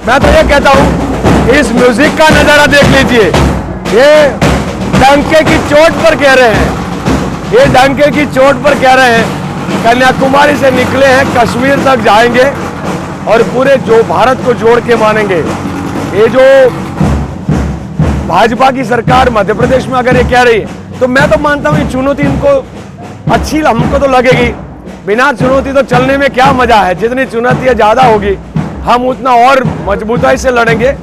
मैं तो ये कहता हूँ इस म्यूजिक का नजारा देख लीजिए। ये डंके की चोट पर कह रहे हैं, ये डंके की चोट पर कह रहे हैं। कन्याकुमारी से निकले हैं, कश्मीर तक जाएंगे और पूरे जो भारत को जोड़ के मानेंगे। ये जो भाजपा की सरकार मध्य प्रदेश में अगर ये कह रही है तो मैं तो मानता हूँ ये चुनौती इनको अच्छी हमको तो लगेगी। बिना चुनौती तो चलने में क्या मजा है। जितनी चुनौतियां ज्यादा होगी हम उतना और मजबूताई से लड़ेंगे।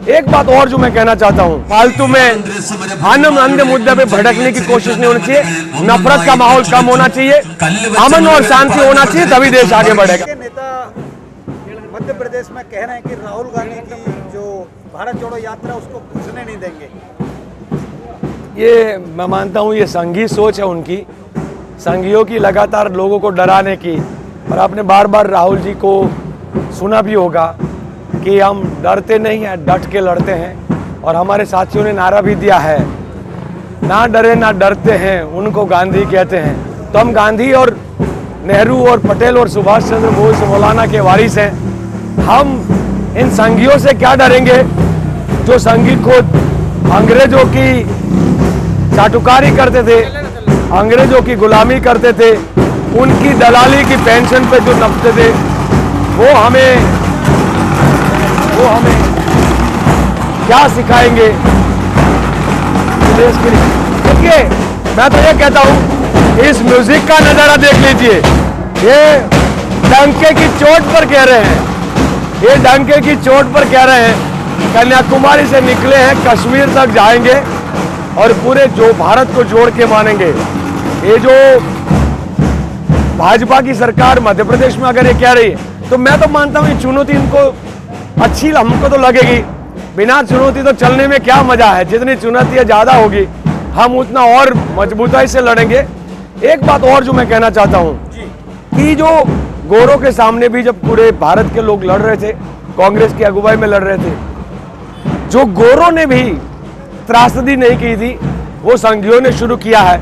एक बात और जो मैं कहना चाहता हूँ, फालतू में अन्य मुद्दे पे भड़कने की कोशिश नहीं होनी चाहिए। नफरत का माहौल कम होना चाहिए, अमन और शांति होना चाहिए, तभी देश आगे बढ़ेगा। नेता मध्य प्रदेश में कह रहे हैं कि राहुल गांधी की जो भारत जोड़ो यात्रा उसको घुसने नहीं देंगे। ये मैं मानता हूँ ये संघी सोच है उनकी, संघियों की लगातार लोगों को डराने की। और आपने बार बार राहुल जी को सुना भी होगा कि हम डरते नहीं हैं, डट के लड़ते हैं। और हमारे साथियों ने नारा भी दिया है, ना डरे ना डरते हैं, उनको गांधी कहते हैं। तो हम गांधी और नेहरू और पटेल और सुभाष चंद्र बोस मौलाना के वारिस हैं। हम इन संघियों से क्या डरेंगे जो संघी खुद अंग्रेजों की चाटुकारी करते थे, अंग्रेजों की गुलामी करते थे, उनकी दलाली की पेंशन पे जो नपते थे, वो हमें क्या सिखाएंगे देश के लिए। देखिए मैं तो ये कहता हूँ इस म्यूजिक का नजारा देख लीजिए। ये डंके की चोट पर कह रहे हैं, ये डंके की चोट पर कह रहे हैं। कन्याकुमारी से निकले हैं, कश्मीर तक जाएंगे और पूरे जो भारत को जोड़ के मानेंगे। ये जो भाजपा की सरकार मध्य प्रदेश में अगर ये कह रही है तो मैं तो मानता हूँ ये चुनौती इनको अच्छी हमको तो लगेगी। बिना चुनौती तो चलने में क्या मजा है। जितनी चुनौतियां ज्यादा होगी हम उतना और मजबूताई से लड़ेंगे। एक बात और जो मैं कहना चाहता हूँ कि जो गोरों के सामने भी जब पूरे भारत के लोग लड़ रहे थे, कांग्रेस की अगुवाई में लड़ रहे थे, जो गोरों ने भी त्रासदी नहीं की थी वो संघियों ने शुरू किया है।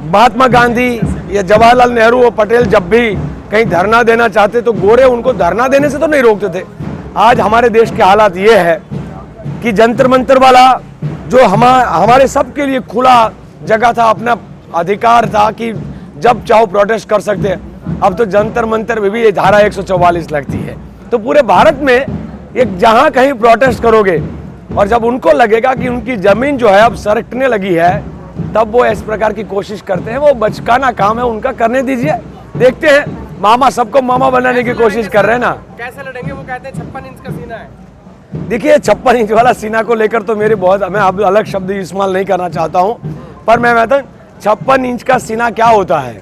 महात्मा गांधी या जवाहरलाल नेहरू और पटेल जब भी कहीं धरना देना चाहते तो गोरे उनको धरना देने से तो नहीं रोकते थे। आज हमारे देश के हालात ये है कि जंतर मंतर वाला जो हमारे सबके लिए खुला जगह था, अपना अधिकार था कि जब चाहो प्रोटेस्ट कर सकते हैं, अब तो जंतर मंतर में भी ये धारा 144 लगती है। तो पूरे भारत में एक जहां कहीं प्रोटेस्ट करोगे और जब उनको लगेगा कि उनकी जमीन जो है अब सरकने लगी है, तब वो इस प्रकार की कोशिश करते हैं। वो बचकाना काम है उनका, करने दीजिए। देखते हैं, मामा सबको मामा बनाने की कोशिश कर रहे हैं ना। कैसे लड़ेंगे? वो कहते हैं 56 इंच का सीना है। देखिए 56 इंच वाला सीना को लेकर तो मेरे मैं अब अलग शब्द इस्तेमाल नहीं करना चाहता हूं, पर मैं कहता हूं 56 इंच का सीना क्या होता है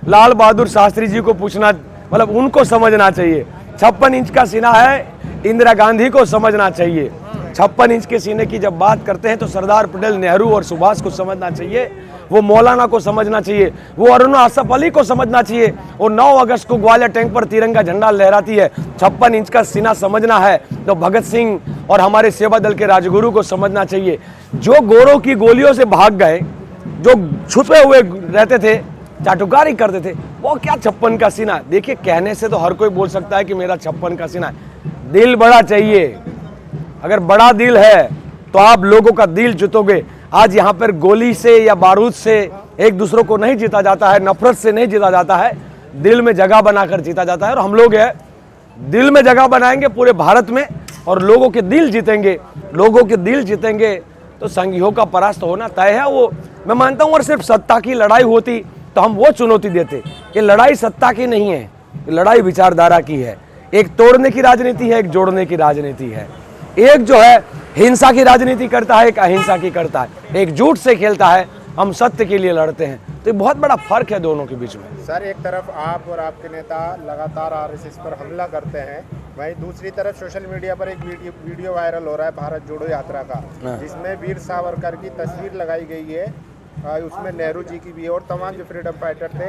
लाल बहादुर शास्त्री जी को पूछना, मतलब उनको समझना चाहिए। 56 इंच का सीना है इंदिरा गांधी को समझना चाहिए। 56 इंच के सीने की जब बात करते हैं तो सरदार पटेल, नेहरू और सुभाष को समझना चाहिए, वो मौलाना को समझना चाहिए, वो अरुणा असफ अली को समझना चाहिए। और 9 अगस्त को ग्वालियर टैंक पर तिरंगा झंडा लहराती है। 56 इंच का सीना समझना है तो भगत सिंह और हमारे सेवा दल के राजगुरु को समझना चाहिए। जो गोरों की गोलियों से भाग गए, जो छुपे हुए रहते थे, चाटुकारी करते थे, वो क्या 56 का सीना। देखिए कहने से तो हर कोई बोल सकता है कि मेरा 56 का सीना है। दिल बड़ा चाहिए। अगर बड़ा दिल है तो आप लोगों का दिल जीतोगे। आज यहाँ पर गोली से या बारूद से एक दूसरों को नहीं जीता जाता है, नफरत से नहीं जीता जाता है, दिल में जगह बनाकर जीता जाता है। और हम लोग है दिल में जगह बनाएंगे पूरे भारत में और लोगों के दिल जीतेंगे। लोगों के दिल जीतेंगे तो संघियों का परास्त होना तय है। वो मैं मानता हूँ। और सिर्फ सत्ता की लड़ाई होती तो हम वो चुनौती देते। ये लड़ाई सत्ता की नहीं है, ये लड़ाई विचारधारा की है। एक तोड़ने की राजनीति है, एक जोड़ने की राजनीति है। एक जो है हिंसा की राजनीति करता है, एक अहिंसा की करता है। एक झूठ से खेलता है, हम सत्य के लिए लड़ते हैं। तो बहुत बड़ा फर्क है दोनों के बीच में। सर, एक तरफ आप और आपके नेता लगातार आरएसएस पर हमला करते हैं, वहीं दूसरी तरफ सोशल मीडिया पर एक वीडियो वायरल हो रहा है भारत जोड़ो यात्रा का, जिसमें वीर सावरकर की तस्वीर लगाई गई है, उसमें नेहरू जी की भी है और तमाम जो फ्रीडम फाइटर थे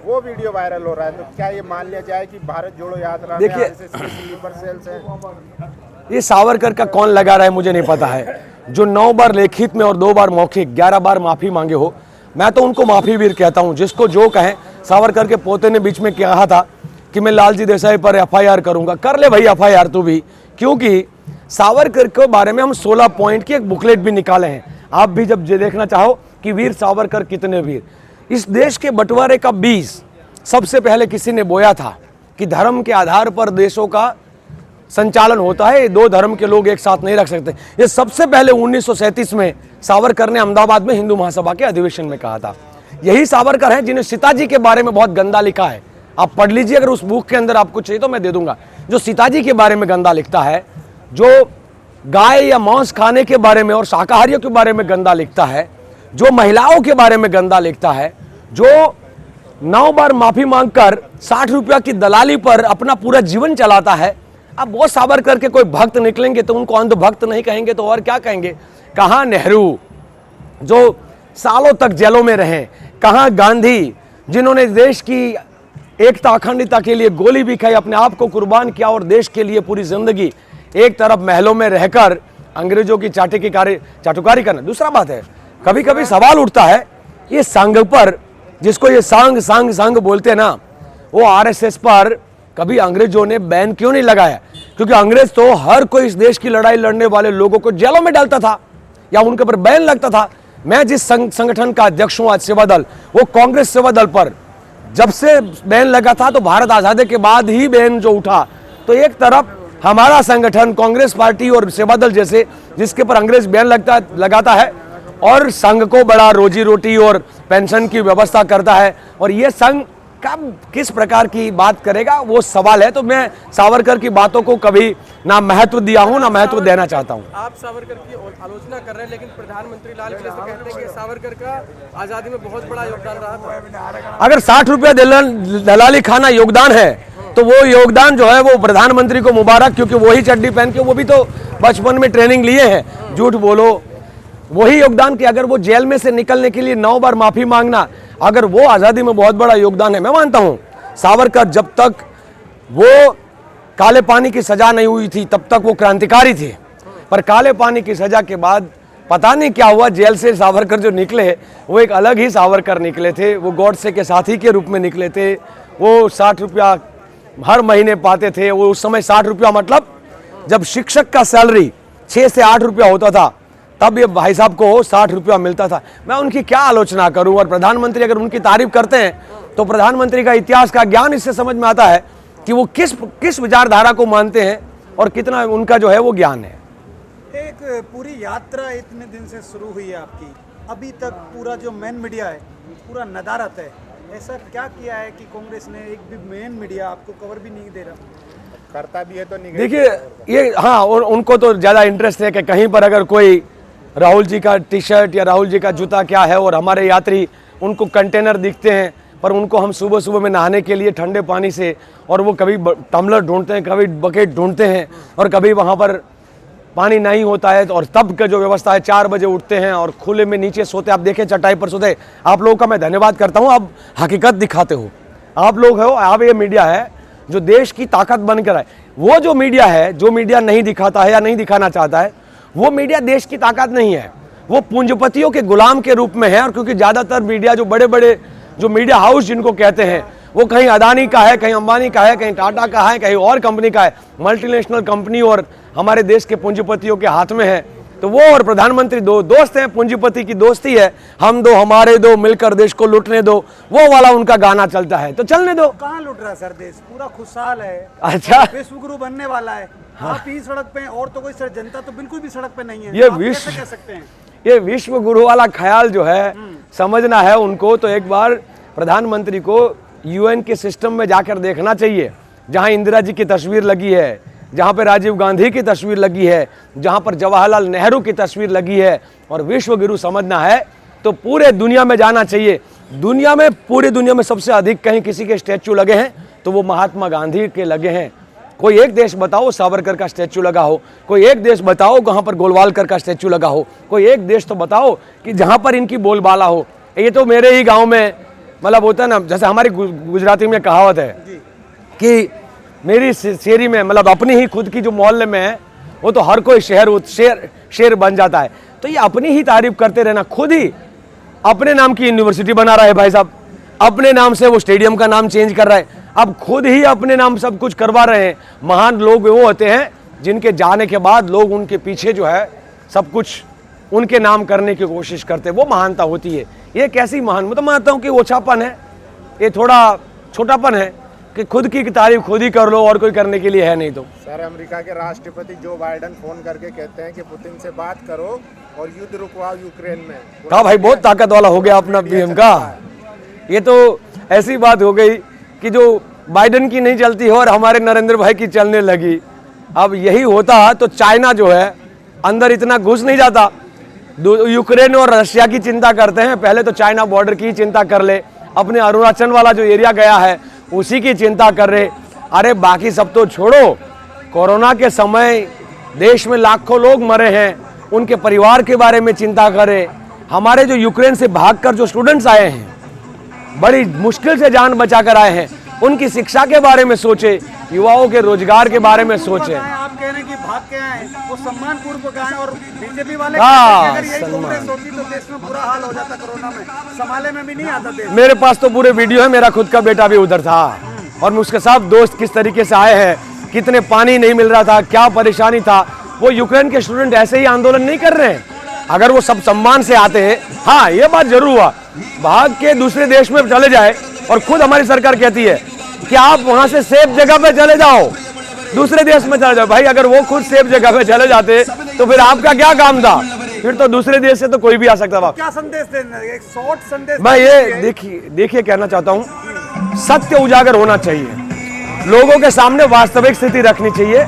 वो वीडियो वायरल हो रहा है। तो क्या ये मान लिया जाए कि भारत जोड़ो यात्रा में आरएसएस के स्लीपर सेल्स हैं? ये सावरकर का कौन लगा रहा है मुझे नहीं पता है। जो 9 बार लिखित में और 2 बार मौखिक 11 बार माफी मांगे हो, मैं तो उनको माफी वीर कहता हूं। जिसको जो कहें, सावरकर के पोते ने बीच में कहा था कि मैं लालजी देसाई पर एफआईआर करूंगा, कर ले भाई एफआईआर तू भी, क्योंकि सावरकर के बारे में हम 16 पॉइंट की एक बुकलेट भी निकाले हैं। आप भी जब ये देखना चाहो कि वीर सावरकर कितने वीर, इस देश के बंटवारे का बीज सबसे पहले किसी ने बोया था कि धर्म के आधार पर देशों का संचालन होता है, ये दो धर्म के लोग एक साथ नहीं रख सकते। ये सबसे पहले 1937 में सावरकर ने अहमदाबाद में हिंदू महासभा के अधिवेशन में कहा था। यही सावरकर है जिन्हें सीताजी के बारे में बहुत गंदा लिखा है। आप पढ़ लीजिए, अगर उस बुक के अंदर आपको चाहिए तो मैं दे दूंगा। जो सीताजी के बारे में गंदा लिखता है, जो गाय या मांस खाने के बारे में और शाकाहारियों के बारे में गंदा लिखता है, जो महिलाओं के बारे में गंदा लिखता है, जो 9 बार माफी मांगकर 60 रुपया की दलाली पर अपना पूरा जीवन चलाता है। अब वो सावरकर के कोई भक्त निकलेंगे तो उनको अंधभक्त नहीं कहेंगे तो और क्या कहेंगे। कहाँ नेहरू जो सालों तक जेलों में रहे, कहाँ गांधी जिन्होंने देश की एकता अखंडता के लिए गोली भी खाई, अपने आप को कुर्बान किया और देश के लिए पूरी जिंदगी एक तरफ महलों में रहकर अंग्रेजों की चाटुकारी करना। दूसरा बात है, कभी कभी सवाल उठता है ये संघ पर, जिसको ये संघ संघ संघ बोलते हैं ना, वो आरएसएस पर कभी अंग्रेजों ने बैन क्यों नहीं लगाया? क्योंकि अंग्रेज तो हर कोई इस देश की लड़ाई लड़ने वाले लोगों को जेलों में डालता था या उनके ऊपर बैन लगता था। मैं जिस संगठन का अध्यक्ष हूं आज, सेवा दल, वो कांग्रेस सेवा दल पर जब से बैन लगा था तो भारत आजादी के बाद ही बैन जो उठा, तो एक तरफ हमारा संगठन कांग्रेस पार्टी और सेवा दल जैसे जिसके पर अंग्रेज बैन लगाता है और संघ को बड़ा रोजी रोटी और पेंशन की व्यवस्था करता है, और ये संघ कब किस प्रकार की बात करेगा वो सवाल है। तो मैं सावरकर की बातों को कभी ना महत्व दिया हूं ना महत्व देना चाहता हूं। आप सावरकर की आलोचना कर रहे हैं, लेकिन प्रधानमंत्री लाल किले से कहते हैं कि सावरकर का आजादी में बहुत बड़ा योगदान रहा था। अगर 60 रुपया दलाली खाना योगदान है तो वो योगदान जो है वो प्रधानमंत्री को मुबारक, क्योंकि वही चड्डी पहन के, वो भी तो बचपन में ट्रेनिंग लिए हैं। झूठ बोलो, वही योगदान कि अगर वो जेल में से निकलने के लिए 9 बार माफी मांगना, अगर वो आजादी में बहुत बड़ा योगदान है। मैं मानता हूं सावरकर जब तक वो काले पानी की सजा नहीं हुई थी तब तक वो क्रांतिकारी थे, पर काले पानी की सजा के बाद पता नहीं क्या हुआ, जेल से सावरकर जो निकले वो एक अलग ही सावरकर निकले थे। वो गॉडसे के साथी के रूप में निकले थे। वो 60 रुपया हर महीने पाते थे। वो उस समय 60 रुपया मतलब जब शिक्षक का सैलरी 6 से 8 रुपया होता था, तब ये भाई साहब को 60 रुपया मिलता था। मैं उनकी क्या आलोचना करूं, और प्रधानमंत्री अगर उनकी तारीफ करते हैं तो प्रधानमंत्री का इतिहास का ज्ञान इससे समझ में आता है कि वो किस विचारधारा को मानते हैं और कितना उनका जो है वो ज्ञान है। एक पूरी यात्रा इतने दिन से शुरू हुई है आपकी, अभी तक पूरा जो मेन मीडिया है पूरा नदारत है। ऐसा क्या किया है कि कांग्रेस ने एक भी मेन मीडिया आपको कवर भी नहीं दे रहा? करता भी है तो नहीं। देखिए ये, हाँ, और उनको तो ज़्यादा इंटरेस्ट है कि कहीं पर अगर कोई राहुल जी का टी शर्ट या राहुल जी का जूता क्या है, और हमारे यात्री उनको कंटेनर दिखते हैं, पर उनको हम सुबह सुबह में नहाने के लिए ठंडे पानी से, और वो कभी टम्बलर ढूंढते हैं, कभी बकेट ढूंढते हैं, और कभी वहाँ पर पानी नहीं होता है, और तब का जो व्यवस्था है 4 बजे उठते हैं और खुले में नीचे सोते। आप देखें चटाई पर सोते। आप लोगों का मैं धन्यवाद करता हूँ, आप हकीकत दिखाते हो। आप लोग हो, आप ये मीडिया है जो देश की ताकत बनकर आए। वो जो मीडिया है, जो मीडिया नहीं दिखाता है या नहीं दिखाना चाहता है, वो मीडिया देश की ताकत नहीं है, वो पूंजीपतियों के गुलाम के रूप में है। और क्योंकि ज़्यादातर मीडिया जो बड़े बड़े जो मीडिया हाउस जिनको कहते हैं, वो कहीं अदानी का है, कहीं अंबानी का है, कहीं टाटा का है, कहीं और कंपनी का है, मल्टीनेशनल कंपनी, और हमारे देश के पूंजीपतियों के हाथ में है। तो वो और प्रधानमंत्री दो दोस्त हैं, पूंजीपति की दोस्ती है, हम दो हमारे दो, मिलकर देश को लूटने दो, वो वाला उनका गाना चलता है। तो चलने दो। कहाँ लूट रहा है सर, देश पूरा खुशहाल है। अच्छा, विश्व गुरु बनने वाला है। आप ही सड़क पे, और तो कोई सर जनता तो बिल्कुल भी सड़क पे नहीं है। ये आप विश्व कैसे कह सकते हैं? ये विश्व गुरु वाला ख्याल जो है समझना है उनको, तो एक बार प्रधानमंत्री को यूएन के सिस्टम में जाकर देखना चाहिए, जहां इंदिरा जी की तस्वीर लगी है, जहां पर राजीव गांधी की तस्वीर लगी है, जहां पर जवाहरलाल नेहरू की तस्वीर लगी है। और विश्व गुरु समझना है तो पूरे दुनिया में जाना चाहिए। दुनिया में, पूरी दुनिया में सबसे अधिक कहीं किसी के स्टैचू लगे हैं तो वो महात्मा गांधी के लगे हैं। कोई एक देश बताओ सावरकर का स्टैचू लगा हो, कोई एक देश बताओ कहाँ पर गोलवालकर का स्टैचू लगा हो, कोई एक देश तो बताओ कि जहाँ पर इनकी बोलबाला हो। ये तो मेरे ही गांव में मतलब होता है ना, जैसे हमारी गुजराती में कहावत है कि मेरी शेरी में, मतलब अपनी ही खुद की जो मोहल्ले में है, वो तो हर कोई शेर बन जाता है। तो ये अपनी ही तारीफ करते रहना, खुद ही अपने नाम की यूनिवर्सिटी बना रहा है भाई साहब, अपने नाम से वो स्टेडियम का नाम चेंज कर रहा है, अब खुद ही अपने नाम सब कुछ करवा रहे हैं। महान लोग वो होते हैं जिनके जाने के बाद लोग उनके पीछे जो है सब कुछ उनके नाम करने की कोशिश करते हैं, वो महानता होती है। ये कैसी महान, मैं तो मानता हूँ कि ओछापन है, ये थोड़ा छोटापन है कि खुद की तारीफ खुद ही कर लो और कोई करने के लिए है नहीं। तो सर, अमेरिका के राष्ट्रपति जो बाइडेन फोन करके कहते हैं कि पुतिन से बात करो और युद्ध रुकवाओ यूक्रेन में। कहा भाई बहुत ताकत वाला हो गया अपना पीएम का। ये तो ऐसी बात हो गई कि जो बाइडेन की नहीं चलती है और हमारे नरेंद्र भाई की चलने लगी। अब यही होता तो चाइना जो है अंदर इतना घुस नहीं जाता। यूक्रेन और रशिया की चिंता करते हैं, पहले तो चाइना बॉर्डर की चिंता कर ले, अपने अरुणाचल वाला जो एरिया गया है उसी की चिंता कर रहे। अरे बाकी सब तो छोड़ो, कोरोना के समय देश में लाखों लोग मरे हैं, उनके परिवार के बारे में चिंता करें। हमारे जो यूक्रेन से भागकर जो स्टूडेंट्स आए हैं, बड़ी मुश्किल से जान बचाकर आए हैं, उनकी शिक्षा के बारे में सोचे, युवाओं के रोजगार के बारे में सोचे। आप कह रहे हैं कि भाग के आए, वो सम्मान पूर्वक आए और बीजेपी वाले अगर यही कांग्रेस होती तो देश में बुरा हाल हो जाता, कोरोना में संभाले में भी नहीं आता देश। मेरे पास तो पूरे वीडियो है, मेरा खुद का बेटा भी उधर था और उसके साथ दोस्त किस तरीके से आए हैं, कितने पानी नहीं मिल रहा था, क्या परेशानी था। वो यूक्रेन के स्टूडेंट ऐसे ही आंदोलन नहीं कर रहे हैं। अगर वो सब सम्मान से आते हैं, हाँ ये बात जरूर हुआ, भाग के दूसरे देश में चले जाए और खुद हमारी सरकार कहती है कि आप वहां से सेफ जगह पे चले जाओ, दूसरे देश में चले जाओ। भाई अगर वो खुद सेफ जगह पे चले जाते तो फिर आपका क्या काम था? फिर तो दूसरे देश से तो कोई भी आ सकता था। क्या संदेश देना, एक शॉर्ट संदेश? मैं ये देखिए कहना चाहता हूँ, सत्य उजागर होना चाहिए, लोगों के सामने वास्तविक स्थिति रखनी चाहिए।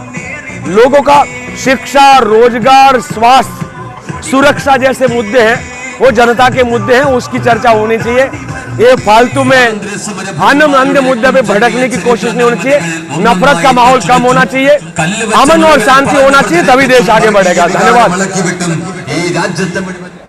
लोगों का शिक्षा, रोजगार, स्वास्थ्य, सुरक्षा जैसे मुद्दे हैं, वो जनता के मुद्दे हैं, उसकी चर्चा होनी चाहिए। ये फालतू में अन्य मुद्दे पे भड़कने की कोशिश नहीं होनी चाहिए। नफरत का माहौल कम होना चाहिए, अमन और शांति होना चाहिए, तभी देश आगे बढ़ेगा। धन्यवाद।